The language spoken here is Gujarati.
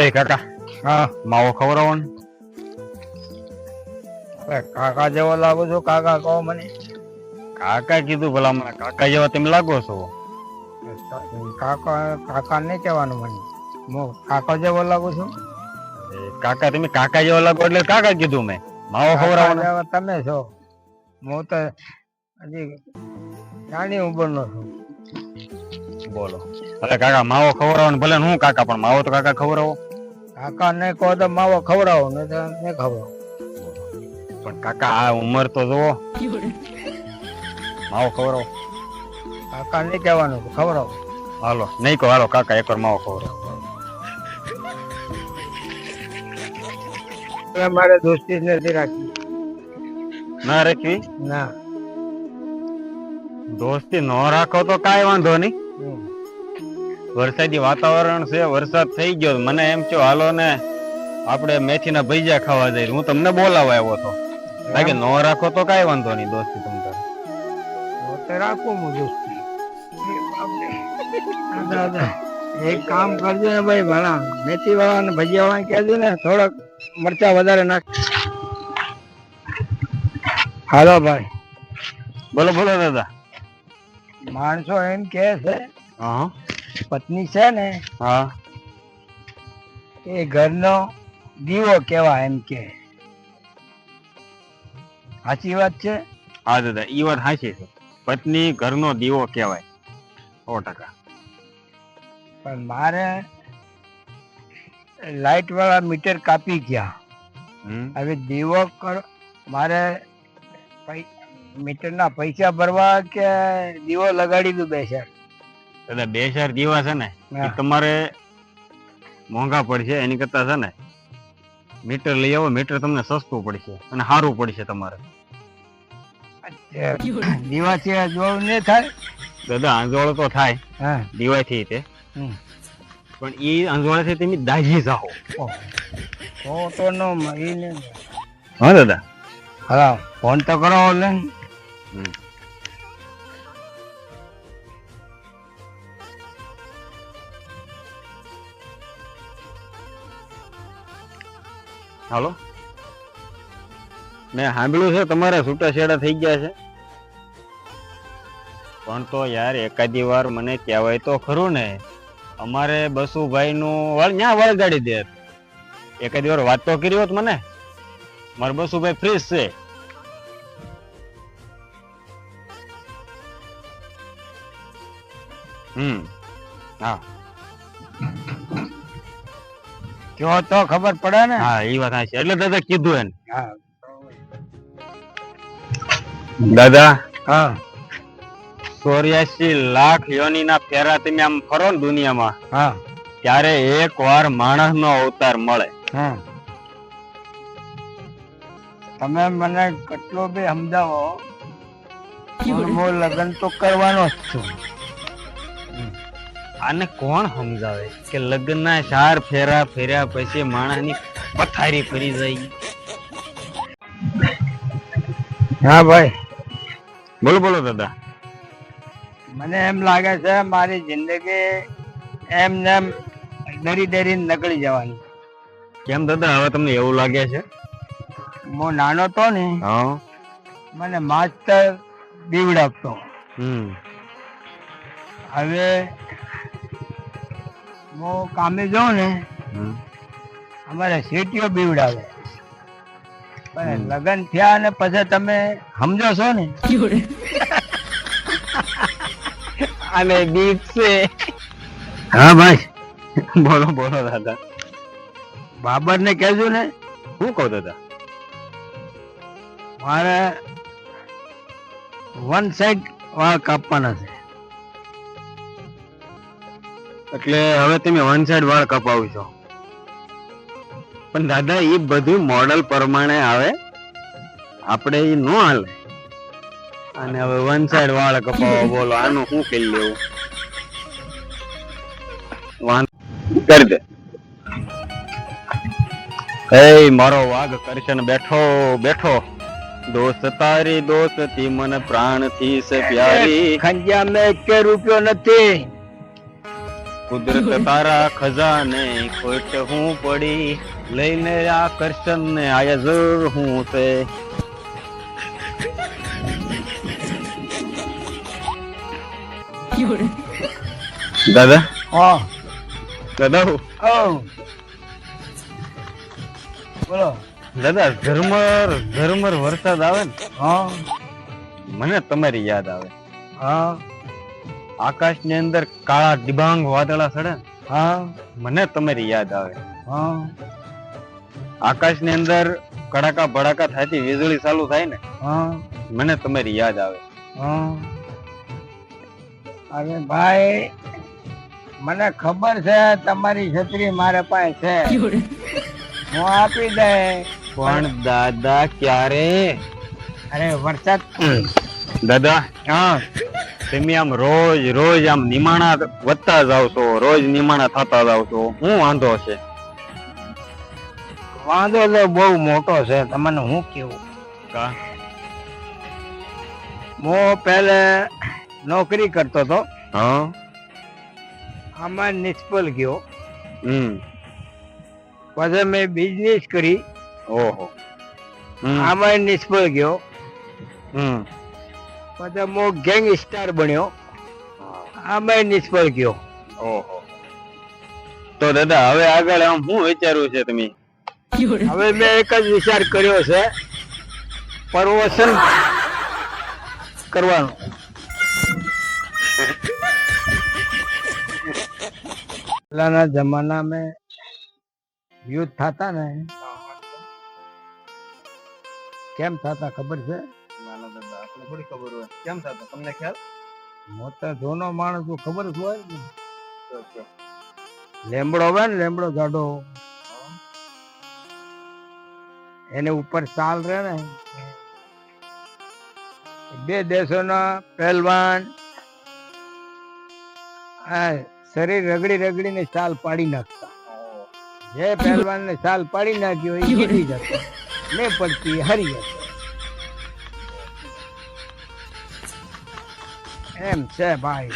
એ કાકા હા માવો ખવડાવો ને. કાકા જેવો લાગુ છો. કાકા કહો મને. કાકા કીધું ભલા મને કાકા જેવા તમે લાગો છો. કાકા નહીં કહેવાનું મને. હું કાકા જેવો લાગુ છું. કાકા તમે કાકા જેવા લાગો એટલે કાકા કીધું મેં. માવો ખવડાવો ને. જેવા તમે છો. હું તો હજી નાની ઉંમરનો છું. બોલો અરે કાકા માવો ખવડાવો ને. ભલે હું કાકા પણ માવો તો કાકા ખવડાવો. કાકા ને કહો તો માવો ખવડાવો ને તો નહીં ખવડાવો. પણ કાકા આ ઉંમર તો જુઓ. માવો ખવડાવો. કાકા નહીં કહેવાનું ખવડાવો. હાલો નહીં કહો હાલો કાકા એકવાર માવો ખવડાવો. મારે દોસ્તી નથી રાખી. ના રાખવી. ના દોસ્તી ન રાખો તો કાંઈ વાંધો નહીં. વરસાદી વાતાવરણ છે, વરસાદ થઈ ગયો. મને એમ છો હાલો ને આપણે મેથીના ભજીયા ખાવા જઈએ. હું તમને બોલાવા આવ્યો હતો. બાકી ન રાખો તો કાંઈ વાંધો નહીં દોસ્તી તમારે. રાખું હું દોસ્તી. એક કામ કરજો ને ભાઈ, ભલા મેથી વાળા ને ભજીયા વાળા કહેજો ને થોડાક મરચા વધારે નાખ. હાલો ભાઈ. બોલો બોલો દાદા. માણસો એમ કે છે હા પત્ની છે ને હા એ ઘરનો દીવો કેવા એમ કે. સાચી વાત છે? હા દાદા ઈ વાત સાચી છે. પત્ની ઘરનો દીવો કહેવાય 100%. પણ મારે લાઈટ વાળા મીટર કાપી ગયા. હવે દીવો કર મારે મીટરના પૈસા ભરવા કે દીવો લગાડી દઉં બેસાડ? દાદા 2-4 દીવા છે ને એ તમારે મોંઘા પડશે. એની કરતા છે ને મીટર લઈ આવો. મીટર તમને સસ્તું પડશે અને સારું પડશે તમારે. દીવાથી જોવું નહીં થાય? દાદા આંજોળો તો થાય હા દીવાથી તે, પણ એ આંજોળાથી તમે દાજી જાઓ. તો નો મહિને. હા દાદા. હા ફોન તો કરો ને. હાલો. મેં સાંભળ્યું છે તમારે છૂટાછેડા થઈ ગયા છે. પણ તો યાર એકાદી વાર મને કહેવાય તો ખરું ને. અમારે બસુભાઈ નું ન્યા વળગાડી દે. એકાદી વાર વાત તો કરી હોત મને. મારે બસુભાઈ ફ્રીજ છે. હા કયો તો ખબર પડે ને. હા એ વાત છે. એટલે દાદા કીધું એને. હા દાદા હા 84 લાખ યોનીના ફેરા તમે આમ ફરો ને દુનિયામાં, હા ત્યારે એક વાર માણસ નો અવતાર મળે. હા તમે મને કેટલો બી સમજાવો હું લગ્ન તો કરવાનો જ છું. આને કોણ સમજાવે કે લગ્ન ના 4 ફેરા ફેર્યા પછી માણસ ની પથારી ફરી જાય? હા ભાઈ બોલો બોલો દાદા. મને એમ લાગે છે મારી જિંદગી એમ નેમ ડરી ડરીને નીકળી જવાની. કેમ દાદા હવે તમને એવું લાગે છે? હું નાનો તો ને હા મને માસ્ટર બીવડાવતો. હવે હું કામે જાઉં ને અમારે સીટીઓ બીવડાવે. પણ લગ્ન થયા ને પછી તમે સમજો છો ને. અને દીપ છે. હા ભાઈ બોલો બોલો દાદા. બાબર ને કહેજો ને. શું કહો દાદા? મારે 1 સાઈડ વાળ કાપવાના છે. એટલે હવે તમે 1 સાઈડ વાળ કપાવો છો? પણ દાદા એ બધું મોડલ પ્રમાણે આવે, આપણે એ નો હાલે. અને હવે 1 સાઈડ વાળ કપાવો બોલો આનું શું કરી લેવું? કરી દે. એ મારો વાઘ કરશે ને બેઠો બેઠો. દોસ્ત તારી દોસ્તી મને પ્રાણ થી છે પ્યારી. ખંજ્યા મેં 1 રૂપિયો નથી. કુદરત તારા ખજાને ખોટ હું પડી લઈને આકર્ષણ ને આયા જરૂર હું છે. દાદા હા દાદા બોલો. દાદા ઝરમર વરસાદ આવે ને હા મને તમારી યાદ આવે. હા આકાશ ની અંદર કાળા ડિબાંગ વાદળા ચડે ને હા મને તમારી યાદ આવે. હા આકાશ ની અંદર કડાકા ભડાકા થતી વીજળી ચાલુ થાય ને હા મને તમારી યાદ આવે. હા. અરે ભાઈ મને ખબર છે તમારી છત્રી મારે પાસે છે, હું આપી દે. પણ દાદા ક્યારે? અરે વરસાદ દાદા હા તમે આમ રોજ આમ નિમાણા વધતા જાવ છો, રોજ નિમાણા થતા જાવ છો, શું વાંધો છે? વાંધો તો બહુ મોટો છે, તમને હું કેવું. કા હું પહેલે નોકરી કરતો હતો, હા આમાં નિષ્ફળ ગયો. હમ પછી મેં બિઝનેસ કરી, ઓહો આમાં નિષ્ફળ ગયો. હમ પછી હું ગેંગસ્ટર બન્યો, આમાં નિષ્ફળ ગયો. ઓહો તો દાદા હવે આગળ આમ શું વિચારવું છે તમે? હવે મેં એક જ વિચાર કર્યો છે, પ્રમોશન કરવાનું. પહેલાના જમાનામાં યુદ્ધ થતા ને કેમ થતા ખબર છે? થોડી ખબર હોય કેમ થતું તમને ખ્યાલ? મોટા જોનો માણસ ખબર જ હોય ને. લેમડો હોય ને, લેમડો ગાડો, એને ઉપર ચાલ રહે ને, બે દેશોના પહેલવાન શરીર રગડી રગડીને ચાલ પાડી નાખતા. જે પહેલવાન ને ચાલ પાડી નાખ્યો એ જીતી જતો, ને પડતી હારી જતો. એમ છે ભાઈ.